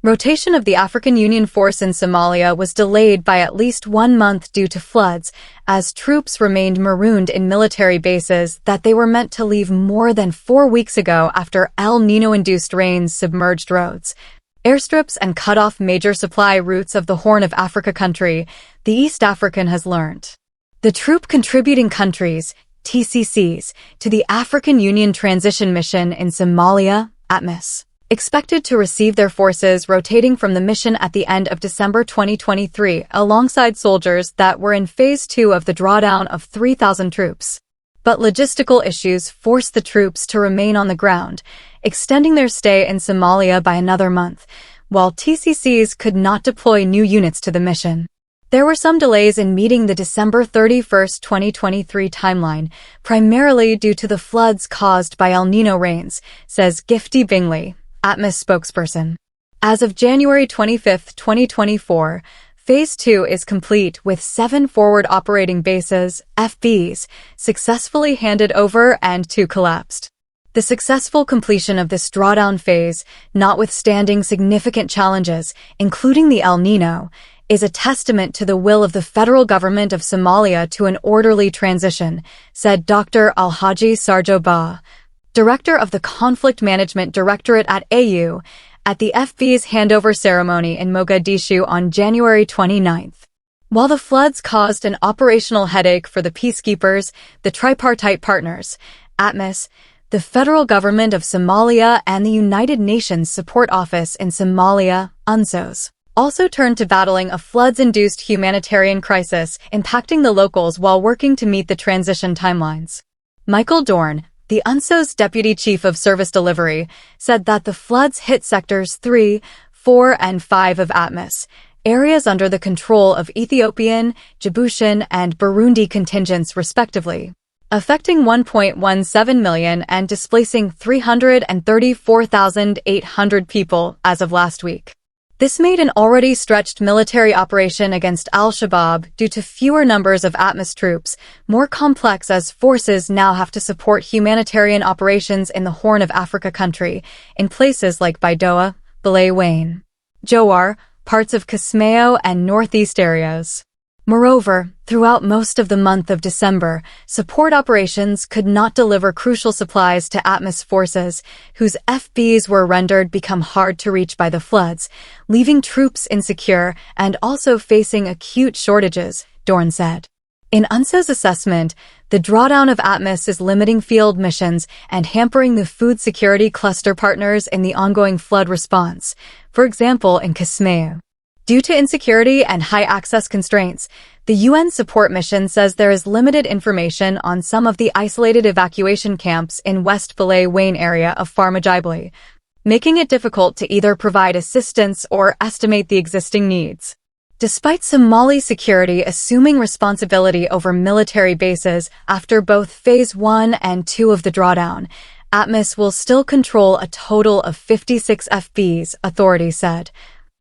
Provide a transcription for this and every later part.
Rotation of the African Union force in Somalia was delayed by at least 1 month due to floods, as troops remained marooned in military bases that they were meant to leave more than 4 weeks ago after El Niño-induced rains submerged roads, airstrips, and cut off major supply routes of the Horn of Africa country, the East African has learned. The troop-contributing countries, TCCs, to the African Union Transition Mission in Somalia, ATMIS, expected to receive their forces rotating from the mission at the end of December 2023 alongside soldiers that were in Phase 2 of the drawdown of 3,000 troops. But logistical issues forced the troops to remain on the ground, extending their stay in Somalia by another month, while TCCs could not deploy new units to the mission. There were some delays in meeting the December 31, 2023 timeline, primarily due to the floods caused by El Niño rains, says Gifty Bingley, ATMIS spokesperson. As of January 25, 2024, Phase 2 is complete with 7 forward operating bases, FBs, successfully handed over and 2 collapsed. The successful completion of this drawdown phase, notwithstanding significant challenges, including the El Niño, is a testament to the will of the federal government of Somalia to an orderly transition, said Dr. Alhaji Sarjo Ba, Director of the Conflict Management Directorate at AU, at the FB's handover ceremony in Mogadishu on January 29. While the floods caused an operational headache for the peacekeepers, the tripartite partners, ATMIS, the federal government of Somalia, and the United Nations Support Office in Somalia, UNSOS, also turned to battling a floods-induced humanitarian crisis impacting the locals while working to meet the transition timelines. Michael Dorn, the UNSOS Deputy Chief of Service Delivery, said that the floods hit Sectors 3, 4, and 5 of ATMIS, areas under the control of Ethiopian, Djiboutian, and Burundi contingents respectively, affecting 1.17 million and displacing 334,800 people as of last week. This made an already stretched military operation against al-Shabaab due to fewer numbers of ATMIS troops more complex as forces now have to support humanitarian operations in the Horn of Africa country, in places like Baidoa, Beledweyne, Jowar, parts of Kismayo, and northeast areas. Moreover, throughout most of the month of December, support operations could not deliver crucial supplies to ATMIS forces, whose FBs were rendered become hard to reach by the floods, leaving troops insecure and also facing acute shortages, Dorn said. In UNSO's assessment, the drawdown of ATMIS is limiting field missions and hampering the food security cluster partners in the ongoing flood response, for example in Kismayo. Due to insecurity and high access constraints, the UN support mission says there is limited information on some of the isolated evacuation camps in West Beledweyne area of Farmajibli, making it difficult to either provide assistance or estimate the existing needs. Despite Somali security assuming responsibility over military bases after both Phase 1 and 2 of the drawdown, ATMIS will still control a total of 56 FBs, authorities said,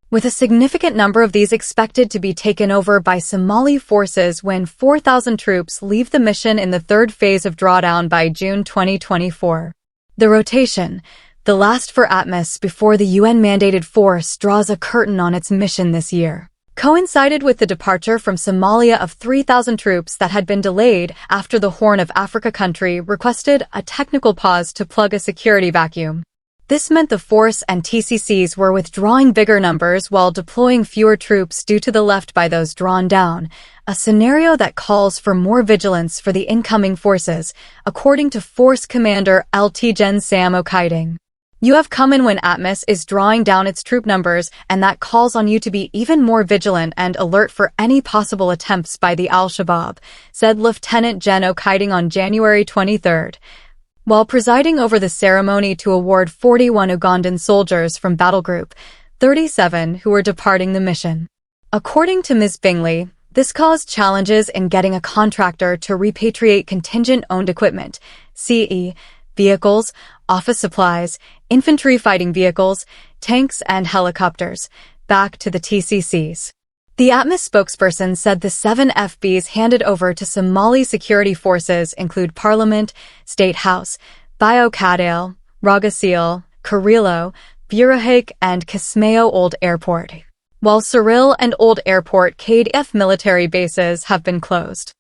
with a significant number of these expected to be taken over by Somali forces when 4,000 troops leave the mission in the 3rd phase of drawdown by June 2024. The rotation, the last for ATMIS before the UN-mandated force draws a curtain on its mission this year, coincided with the departure from Somalia of 3,000 troops that had been delayed after the Horn of Africa country requested a technical pause to plug a security vacuum. This meant the force and TCCs were withdrawing bigger numbers while deploying fewer troops due to the left by those drawn down, a scenario that calls for more vigilance for the incoming forces, according to Force Commander Lt Gen Sam Okiding. You have come in when ATMIS is drawing down its troop numbers, and that calls on you to be even more vigilant and alert for any possible attempts by the al-Shabaab, said Lieutenant Gen Okiding on January 23. While presiding over the ceremony to award 41 Ugandan soldiers from Battle Group 37 who were departing the mission. According to Ms. Bingley, this caused challenges in getting a contractor to repatriate contingent-owned equipment, CE, vehicles, office supplies, infantry fighting vehicles, tanks, and helicopters, back to the TCCs. The ATMIS spokesperson said the 7 FBs handed over to Somali security forces include Parliament, State House, Bio Kadale, Ragasil, Karilo, Burahake and Kismayo Old Airport, while Cyril and Old Airport KDF military bases have been closed.